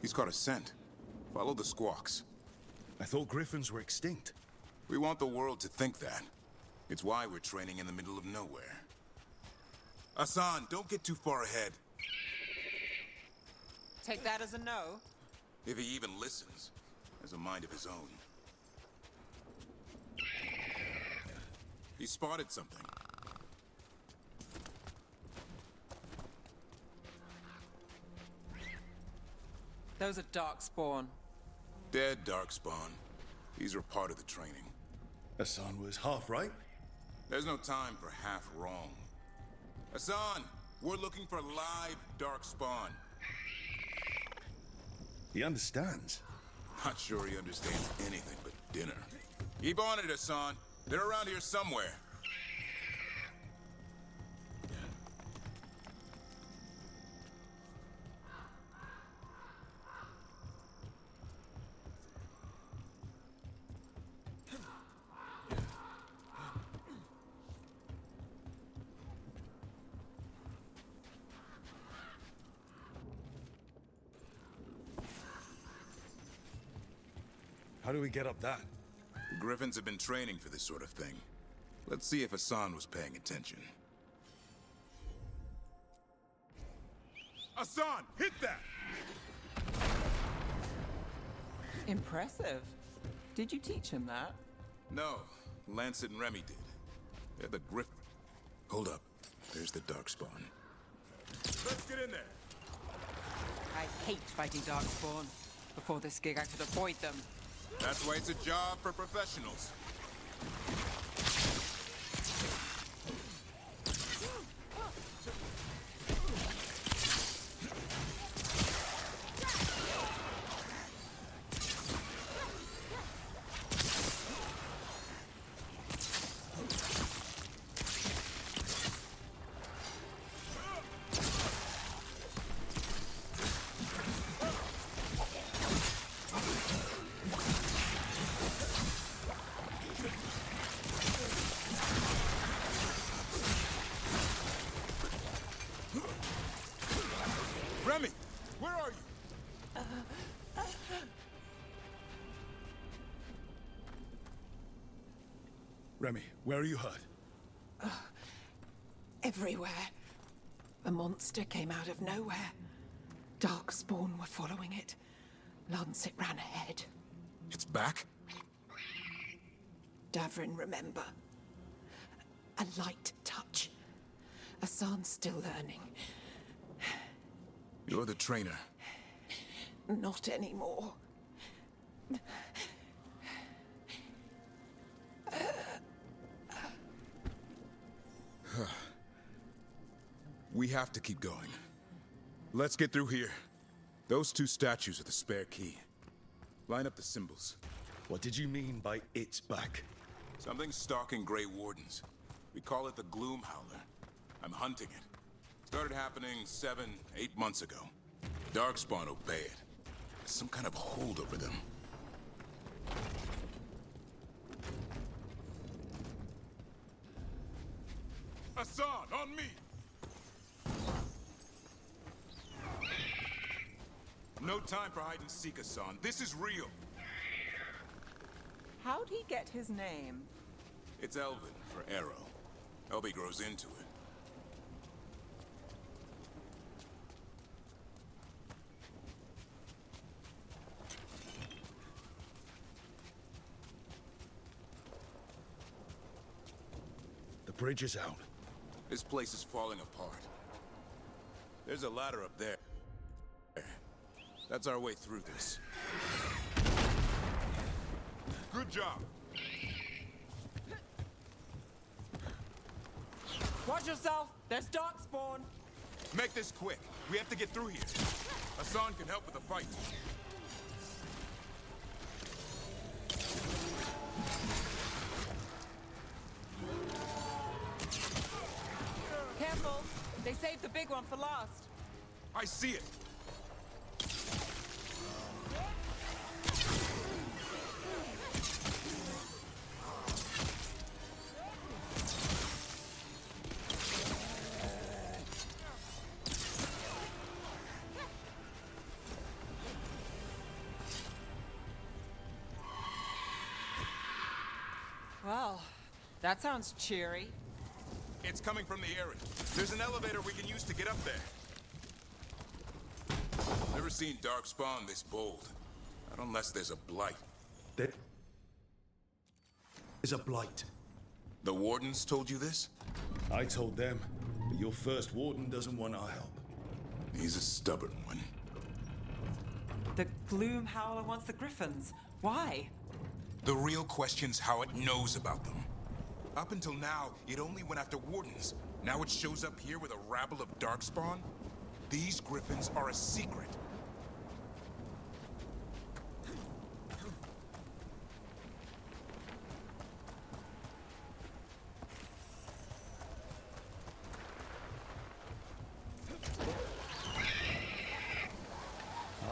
He's caught a scent. Follow the squawks. I thought griffins were extinct. We want the world to think that. It's why we're training in the middle of nowhere. Hassan, don't get too far ahead. Take that as a no. If he even listens. Has a mind of his own. He spotted something. Those are darkspawn. Dead darkspawn. These are part of the training. Hassan was half right. There's no time for half wrong. Hassan, we're looking for live darkspawn. He understands. Not sure he understands anything but dinner. Keep on it, Hassan. They're around here somewhere. How do we get up that? The Griffins have been training for this sort of thing. Let's see if Hassan was paying attention. Hassan, hit that! Impressive. Did you teach him that? No, Lancet and Remy did. They're the Griffin. Hold up. There's the darkspawn. Let's get in there. I hate fighting darkspawn. Before this gig, I could avoid them. That's why it's a job for professionals. Remy, where are you? Remy, where are you hurt? Everywhere. A monster came out of nowhere. Darkspawn were following it. Lancet ran ahead. It's back? Davrin, remember. A light touch. Hassan's still learning. You're the trainer. Not anymore. We have to keep going. Let's get through here. Those two statues are the spare key. Line up the symbols. What did you mean by it's back? Something's stalking Grey Wardens. We call it the Gloom Howler. I'm hunting it. Started happening 7, 8 months ago. Darkspawn obey it. There's some kind of hold over them. Hassan, on me! No time for hide and seek, Hassan. This is real. How'd he get his name? It's Elven for arrow. Elby grows into it. The bridge is out. This place is falling apart. There's a ladder up there. That's our way through this. Good job. Watch yourself! There's darkspawn! Make this quick. We have to get through here. Hassan can help with the fight. Careful! They saved the big one for last. I see it. That sounds cheery. It's coming from the area. There's an elevator we can use to get up there. Never seen Darkspawn this bold. Not unless there's a blight. There is a blight. The Wardens told you this? I told them, but your first warden doesn't want our help. He's a stubborn one. The Gloom Howler wants the Griffins. Why? The real question's how it knows about them. Up until now, it only went after Wardens. Now it shows up here with a rabble of Darkspawn? These Griffins are a secret.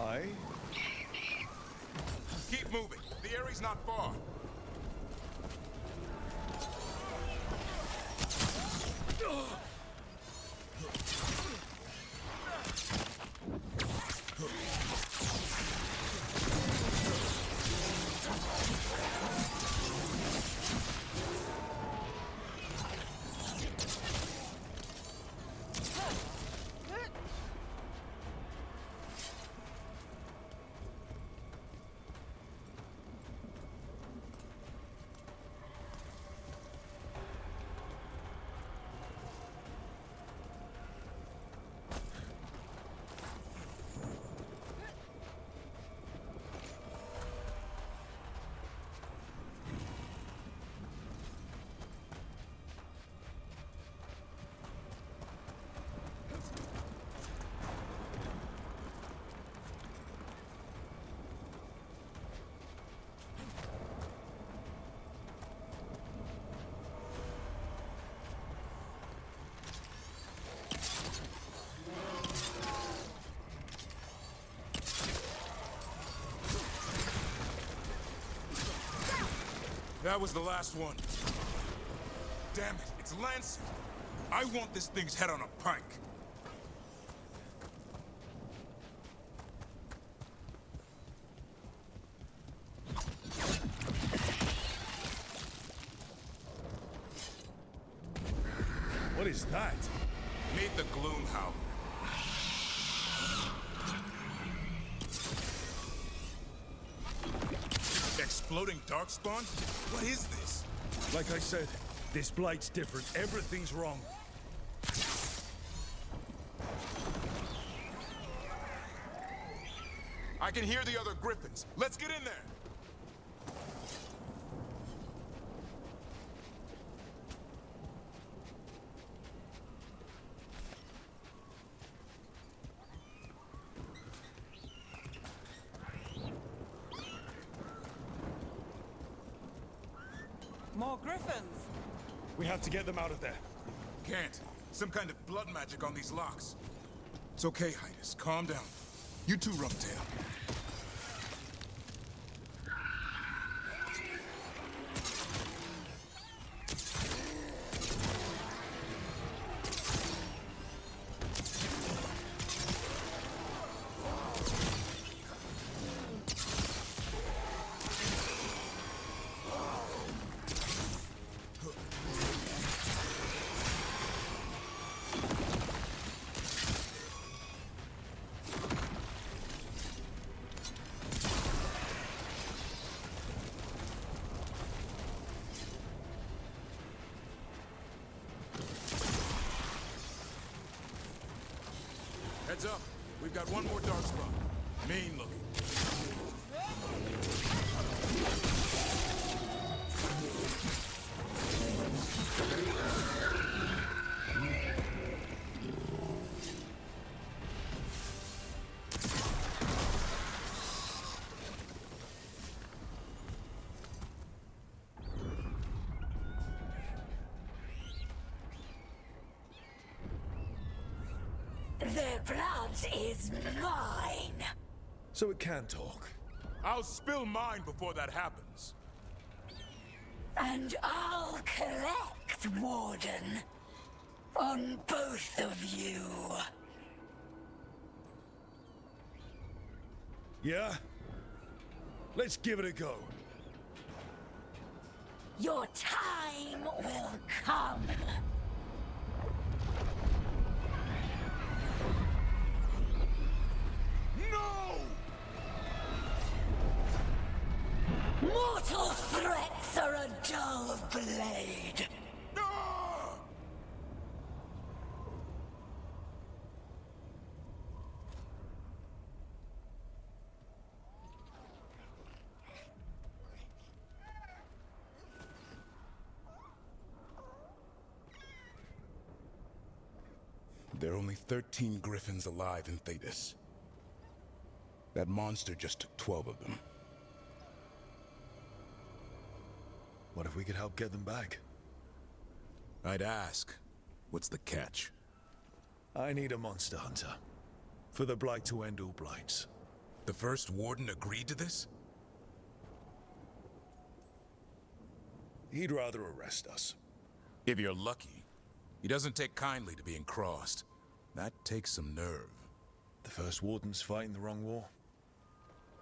Aye? Keep moving. The area's not far. That was the last one. Damn it, it's Lancet. I want this thing's head on a pike. What is that? Meet the Gloom Howler. Exploding Darkspawn? What is this? Like I said, this blight's different. Everything's wrong. I can hear the other Griffins. Let's get in there. More Griffins! We have to get them out of there. Can't. Some kind of blood magic on these locks. It's okay, Hydus. Calm down. You too, Rumtail. Heads up. We've got one more dark spot. Mean looking. Their blood is mine. So it can talk. I'll spill mine before that happens. And I'll collect, Warden. On both of you. Yeah? Let's give it a go. Your time will come. No! Mortal threats are a dull blade. No! There are only 13 griffins alive in Thetis. That monster just took 12 of them. What if we could help get them back? I'd ask, what's the catch? I need a monster hunter. For the Blight to end all blights. The first warden agreed to this? He'd rather arrest us. If you're lucky. He doesn't take kindly to being crossed. That takes some nerve. The first warden's fighting the wrong war.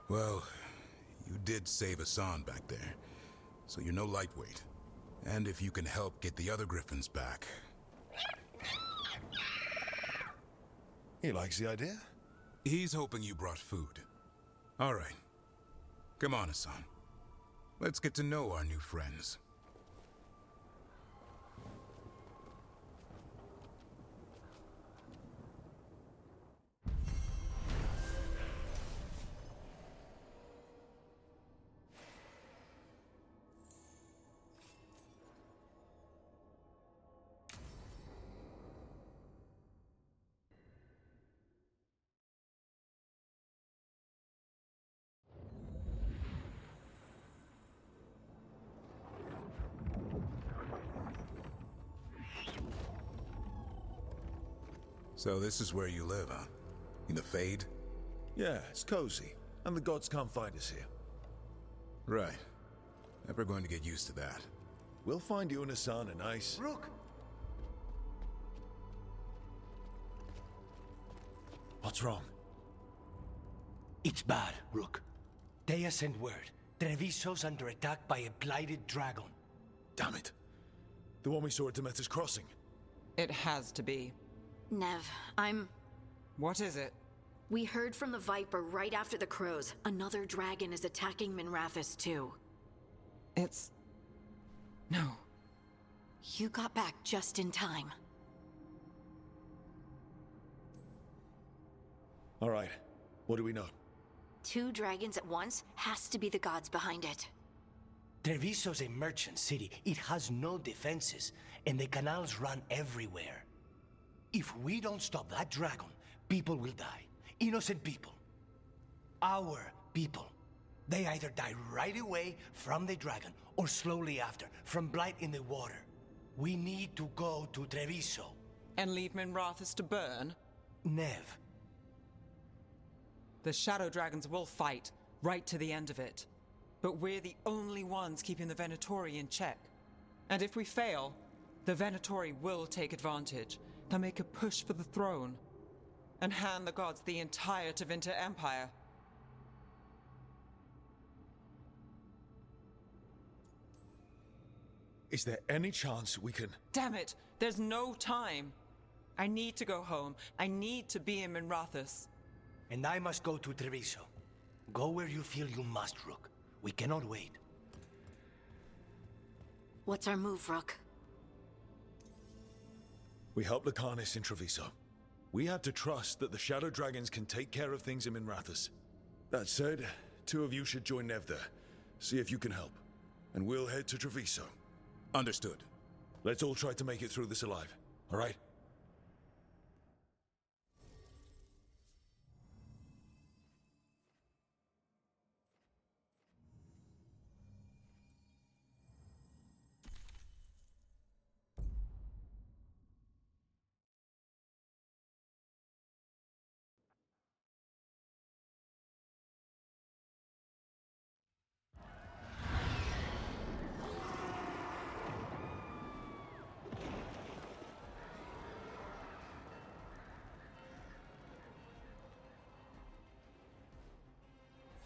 Well, you did save Hassan back there, so you're no lightweight. And if you can help get the other griffins back... He likes the idea. He's hoping you brought food. All right. Come on, Hassan. Let's get to know our new friends. So this is where you live, huh? In the Fade? Yeah, it's cozy. And the gods can't find us here. Right. Never going to get used to that. We'll find you and Hassan a nice... Rook! What's wrong? It's bad, Rook. Dea sent word. Treviso's under attack by a blighted dragon. Damn it. The one we saw at Demeter's Crossing. It has to be. Nev, What is it? we heard from the Viper right after the crows. Another dragon is attacking Minrathous too. It's... No. You got back just in time. All right. What do we know? 2 dragons at once has to be the gods behind it. Treviso's a merchant city. It has no defenses, and the canals run everywhere. If we don't stop that dragon, people will die. Innocent people. Our people. They either die right away from the dragon, or slowly after, from blight in the water. We need to go to Treviso. And leave Minrathous to burn? Nev. The Shadow Dragons will fight, right to the end of it. But we're the only ones keeping the Venatori in check. And if we fail, the Venatori will take advantage. They'll make a push for the throne. And hand the gods the entire Tevinter Empire. Is there any chance we can... Damn it! There's no time! I need to go home. I need to be in Minrathous. And I must go to Treviso. Go where you feel you must, Rook. We cannot wait. What's our move, Rook? We help Lucanus in Treviso. We have to trust that the Shadow Dragons can take care of things in Minrathous. That said, 2 of you should join Nev there. See if you can help. And we'll head to Treviso. Understood. Let's all try to make it through this alive, all right?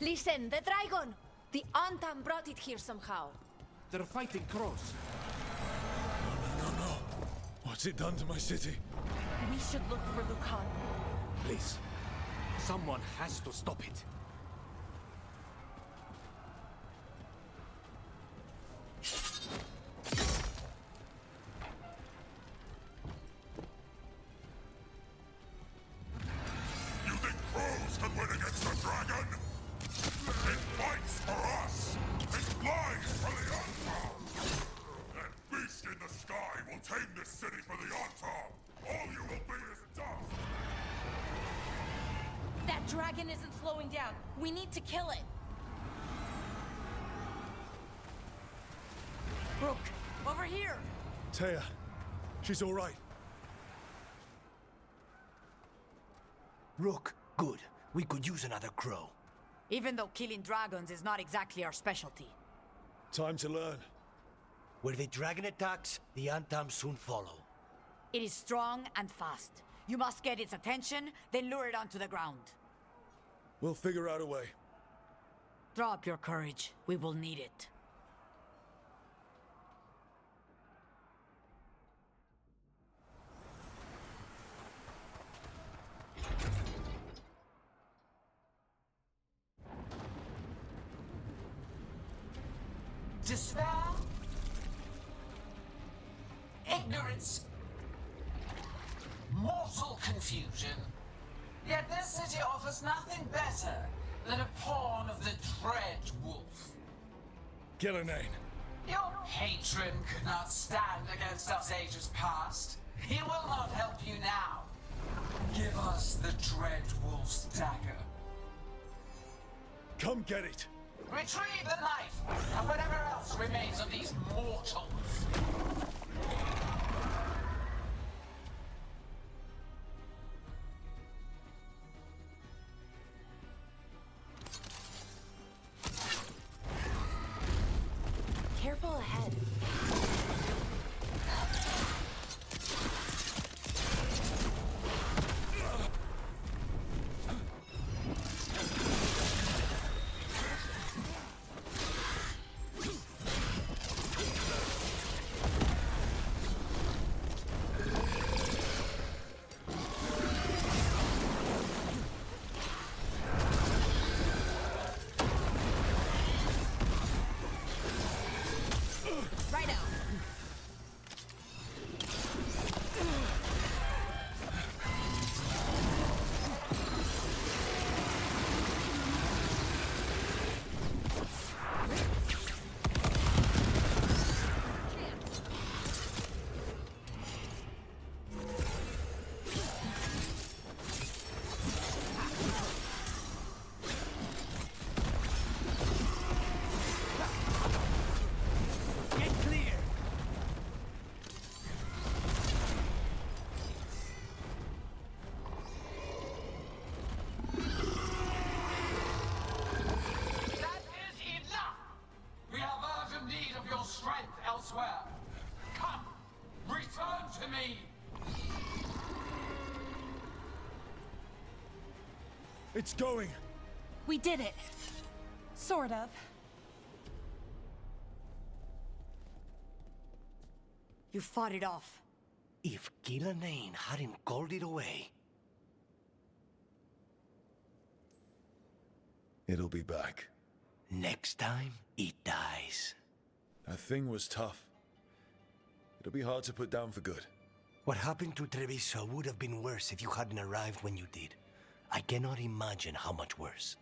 Listen, the dragon! The Antam brought it here somehow. They're fighting crows. No. What's it done to my city? We should look for Lucan. Please. Someone has to stop it. You think crows can win against a dragon? It fights for us! It flies for the Antar! That beast in the sky will tame this city for the Antar! All you will be is dust! That dragon isn't slowing down. We need to kill it. Rook, over here. Taya, she's all right. Rook, good. We could use another crow. Even though killing dragons is not exactly our specialty. Time to learn. Where the dragon attacks, the Antam soon follow. It is strong and fast. You must get its attention, then lure it onto the ground. We'll figure out a way. Drop your courage. We will need it. Despair, ignorance, mortal confusion. Yet this city offers nothing better than a pawn of the Dread Wolf. Gillenane. Your patron could not stand against us ages past. He will not help you now. Give us the Dread Wolf's dagger. Come get it. Retrieve the knife, and whatever else remains of these mortals. Careful ahead. Right out. Get clear! That is enough! We have urgent need of your strength elsewhere. Come, return to me! It's going. We did it. Sort of. You fought it off. If Gillenane hadn't called it away, It'll be back. next time it dies. That thing was tough. It'll be hard to put down for good. What happened to Treviso would have been worse if you hadn't arrived when you did. I cannot imagine how much worse.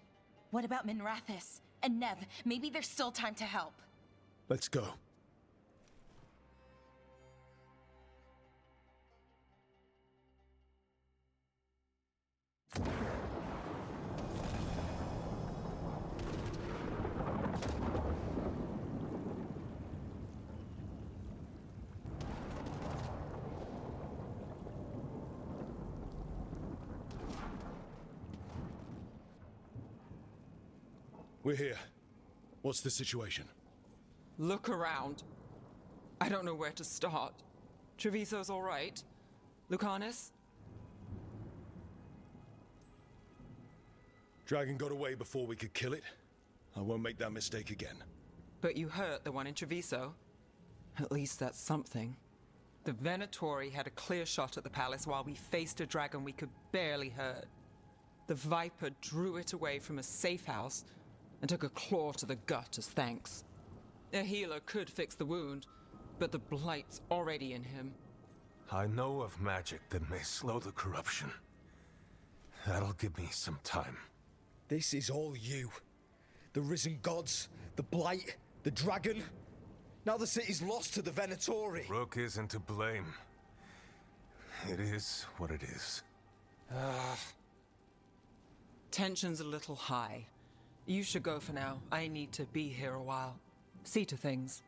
What about Minrathis? And Nev? Maybe there's still time to help. Let's go. We're here. What's the situation? Look around. I don't know where to start. Treviso's all right. Lucanus? Dragon got away before we could kill it. I won't make that mistake again. But you hurt the one in Treviso. At least that's something. The Venatori had a clear shot at the palace while we faced a dragon we could barely hurt. The Viper drew it away from a safe house and took a claw to the gut as thanks. A healer could fix the wound, but the blight's already in him. I know of magic that may slow the corruption. That'll give me some time. This is all you. The risen gods, the blight, the dragon. Now the city's lost to the Venatori. Rook isn't to blame. It is what it is. Tension's a little high. You should go for now. I need to be here a while. See to things.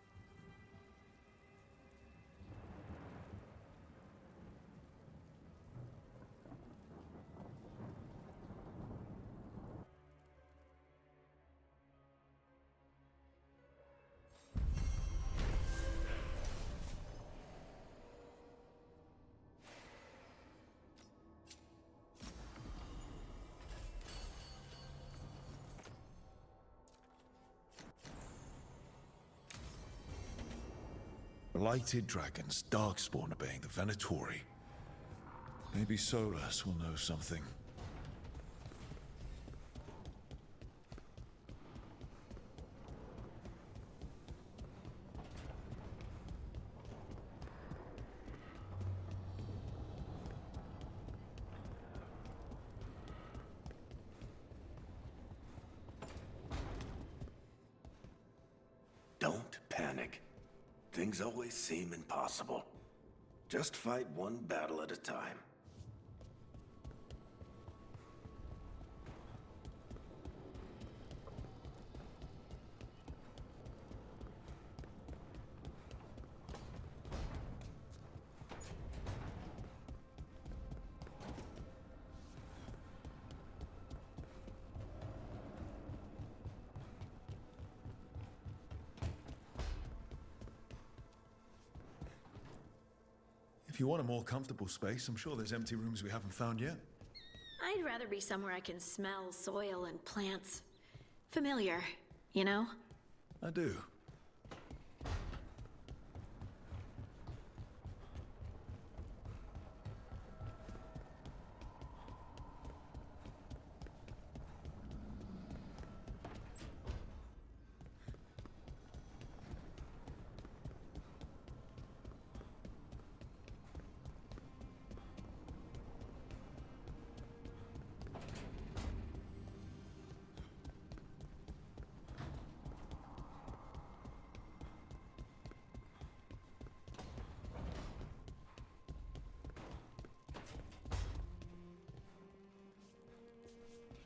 Blighted dragons, darkspawn obeying the Venatori. Maybe Solus will know something. Don't panic. Things always seem impossible. Just fight one battle at a time. If you want a more comfortable space, I'm sure there's empty rooms we haven't found yet. I'd rather be somewhere I can smell soil and plants. Familiar, you know? I do.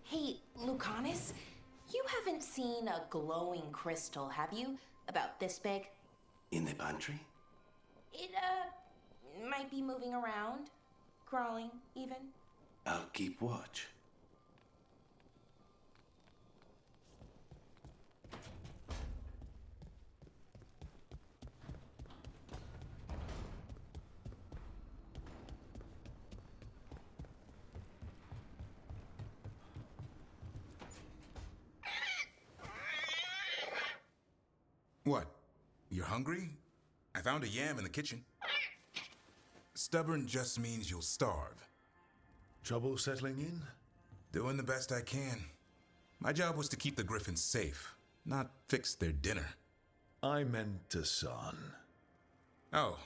Hey, Lucanus, you haven't seen a glowing crystal, have you? About this big? In the pantry? It, might be moving around. Crawling, even. I'll keep watch. What? You're hungry? I found a yam in the kitchen. Stubborn just means you'll starve. Trouble settling in? Doing the best I can. My job was to keep the Griffins safe, not fix their dinner. I meant a son. Oh.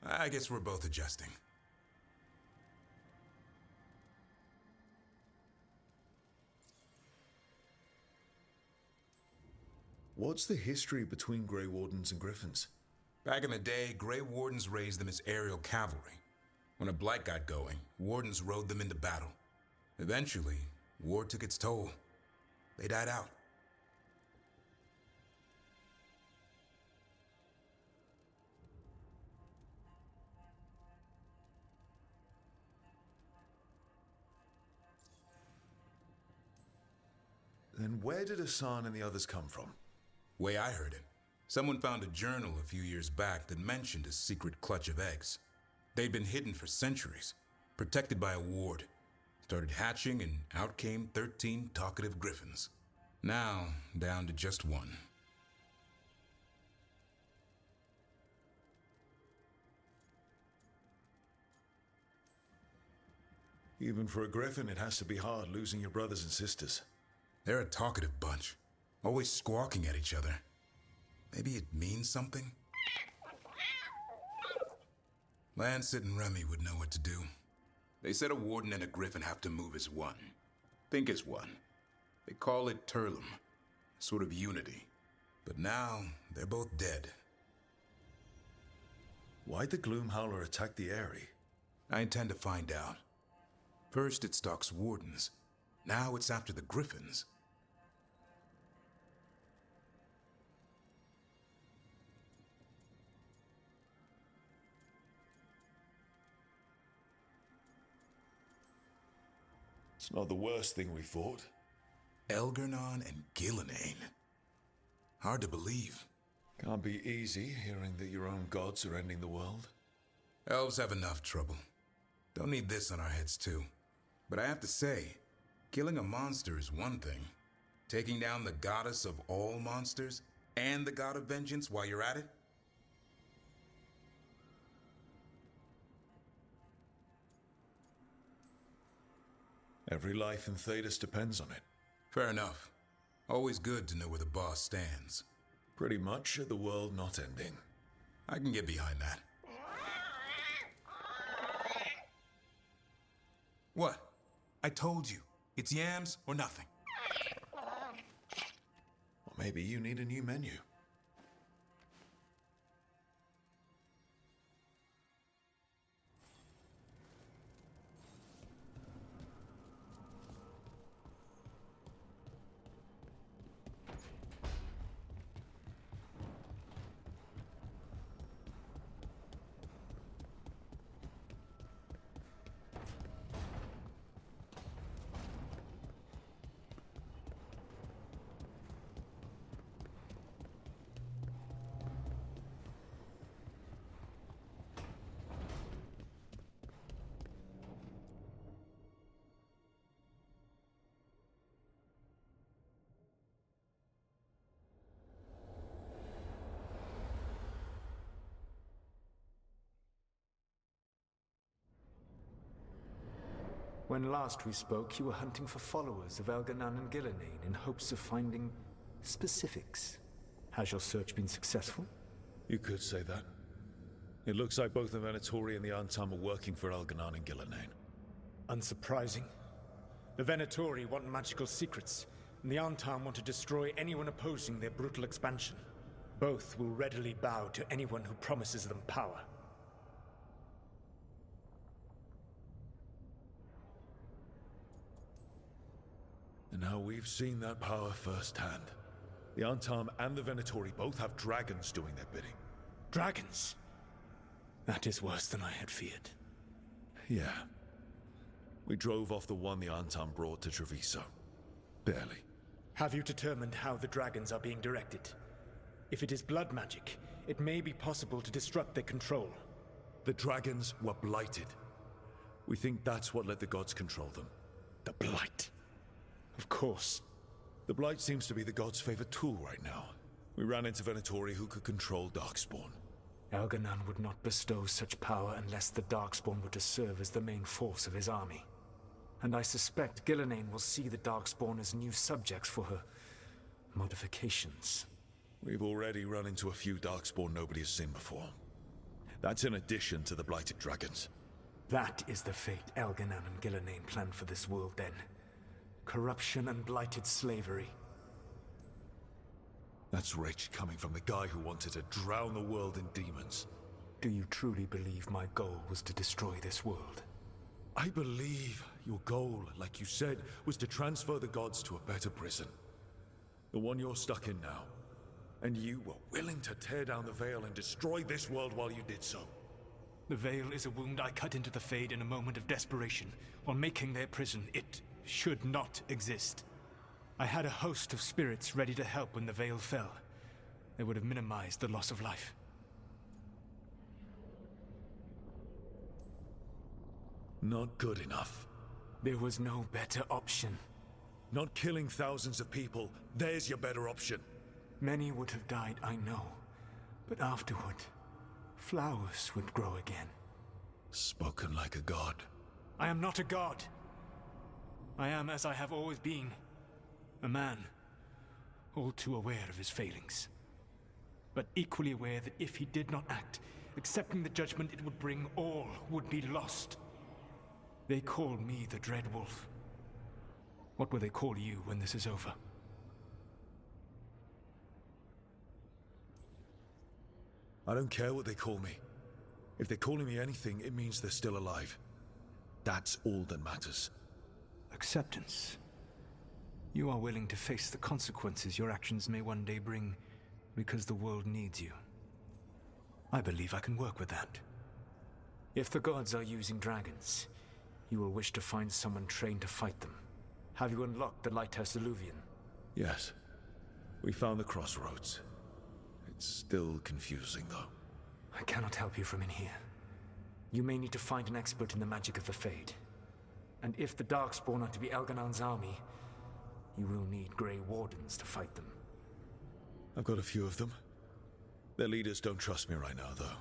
I guess we're both adjusting. What's the history between Grey Wardens and Griffins? Back in the day, Grey Wardens raised them as aerial cavalry. When a blight got going, Wardens rode them into battle. Eventually, war took its toll. They died out. Then where did Hassan and the others come from? Way I heard it, someone found a journal a few years back that mentioned a secret clutch of eggs. They'd been hidden for centuries, protected by a ward. Started hatching and out came 13 talkative griffins. Now, down to just one. Even for a griffin, it has to be hard losing your brothers and sisters. They're a talkative bunch, always squawking at each other. Maybe it means something? Lancet and Remy would know what to do. They said a warden and a griffin have to move as one. Think as one. They call it Turlum, sort of unity. But now, they're both dead. Why'd the Gloomhowler attack the Eyrie? I intend to find out. First it stalks wardens. Now it's after the griffins. It's not the worst thing we fought. Elgar'nan and Gillenane. Hard to believe. Can't be easy hearing that your own gods are ending the world. Elves have enough trouble. Don't need this on our heads too. But I have to say, killing a monster is one thing. Taking down the goddess of all monsters and the god of vengeance while you're at it? Every life in Thedas depends on it. Fair enough. Always good to know where the boss stands. Pretty much the world not ending. I can get behind that. What? I told you. It's yams or nothing. Or maybe you need a new menu. When last we spoke, you were hunting for followers of Elgar'nan and Gillenane in hopes of finding specifics. Has your search been successful? You could say that. It looks like both the Venatori and the Antam are working for Elgar'nan and Gillenane. Unsurprising. The Venatori want magical secrets, and the Antam want to destroy anyone opposing their brutal expansion. Both will readily bow to anyone who promises them power. And now we've seen that power firsthand. The Antam and the Venatori both have dragons doing their bidding. Dragons? That is worse than I had feared. Yeah. We drove off the one the Antam brought to Treviso. Barely. Have you determined how the dragons are being directed? If it is blood magic, it may be possible to disrupt their control. The dragons were blighted. We think that's what let the gods control them. The Blight. Of course. The Blight seems to be the gods' favorite tool right now. We ran into Venatori who could control Darkspawn. Elgar'nan would not bestow such power unless the Darkspawn were to serve as the main force of his army. And I suspect Gillenane will see the Darkspawn as new subjects for her modifications. We've already run into a few Darkspawn nobody has seen before. That's in addition to the Blighted Dragons. That is the fate Elgar'nan and Gillenane planned for this world then. Corruption and blighted slavery. That's rage coming from the guy who wanted to drown the world in demons. Do you truly believe my goal was to destroy this world? I believe your goal, like you said, was to transfer the gods to a better prison. The one you're stuck in now. And you were willing to tear down the veil and destroy this world while you did so. The veil is a wound I cut into the Fade in a moment of desperation, while making their prison. It should not exist. I had a host of spirits ready to help when the veil fell. They would have minimized the loss of life. Not good enough. There was no better option. Not killing thousands of people, there's your better option. Many would have died, I know. But afterward, flowers would grow again. Spoken like a god. I am not a god. I am, as I have always been, a man, all too aware of his failings. But equally aware that if he did not act, accepting the judgment it would bring, all would be lost. They call me the Dread Wolf. What will they call you when this is over? I don't care what they call me. If they're calling me anything, it means they're still alive. That's all that matters. Acceptance. You are willing to face the consequences your actions may one day bring because the world needs you. I believe I can work with that. If the gods are using dragons, you will wish to find someone trained to fight them. Have you unlocked the Lighthouse Illuvian? Yes. We found the crossroads. It's still confusing, though. I cannot help you from in here. You may need to find an expert in the magic of the Fade. And if the Darkspawn are to be Elganon's army, you will need Grey Wardens to fight them. I've got a few of them. Their leaders don't trust me right now, though.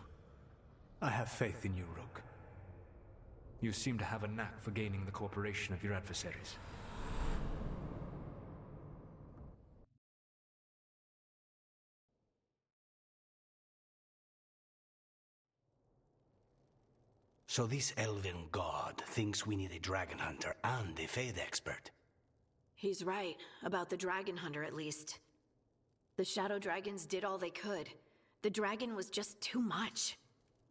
I have faith in you, Rook. You seem to have a knack for gaining the cooperation of your adversaries. So this elven god thinks we need a dragon hunter and a Fade expert. He's right, about the dragon hunter at least. The Shadow Dragons did all they could. The dragon was just too much.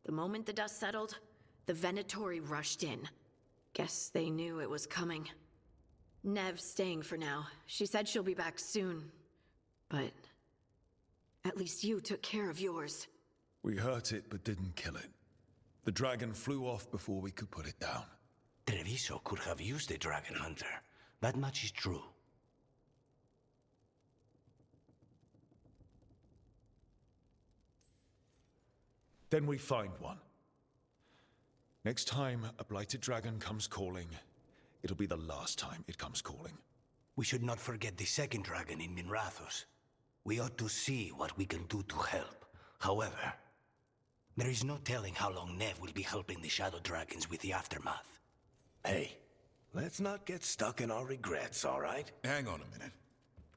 The moment the dust settled, the Venatori rushed in. Guess they knew it was coming. Nev's staying for now. She said she'll be back soon. But at least you took care of yours. We hurt it, but didn't kill it. The dragon flew off before we could put it down. Treviso could have used a dragon hunter. That much is true. Then we find one. Next time a blighted dragon comes calling, it'll be the last time it comes calling. We should not forget the second dragon in Minrathos. We ought to see what we can do to help. However, there is no telling how long Nev will be helping the Shadow Dragons with the aftermath. Hey, let's not get stuck in our regrets, all right? Hang on a minute.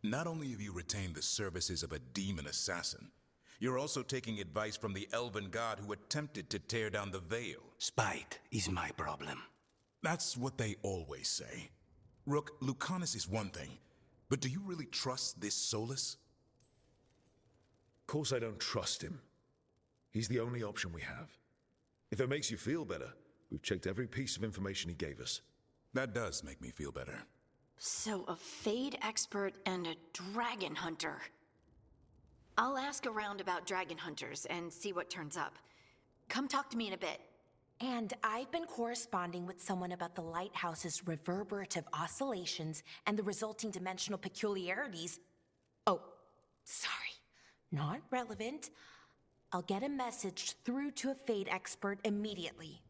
Not only have you retained the services of a demon assassin, you're also taking advice from the elven god who attempted to tear down the Veil. Spite is my problem. That's what they always say. Rook, Lucanus is one thing, but do you really trust this Solus? Of course I don't trust him. He's the only option we have. If it makes you feel better, we've checked every piece of information he gave us. That does make me feel better. So a Fade expert and a dragon hunter. I'll ask around about dragon hunters and see what turns up. Come talk to me in a bit. And I've been corresponding with someone about the lighthouse's reverberative oscillations and the resulting dimensional peculiarities. Oh, sorry. Not relevant. I'll get a message through to a Fade expert immediately.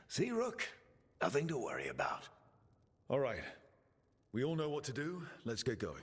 See, Rook? Nothing to worry about. All right. We all know what to do. Let's get going.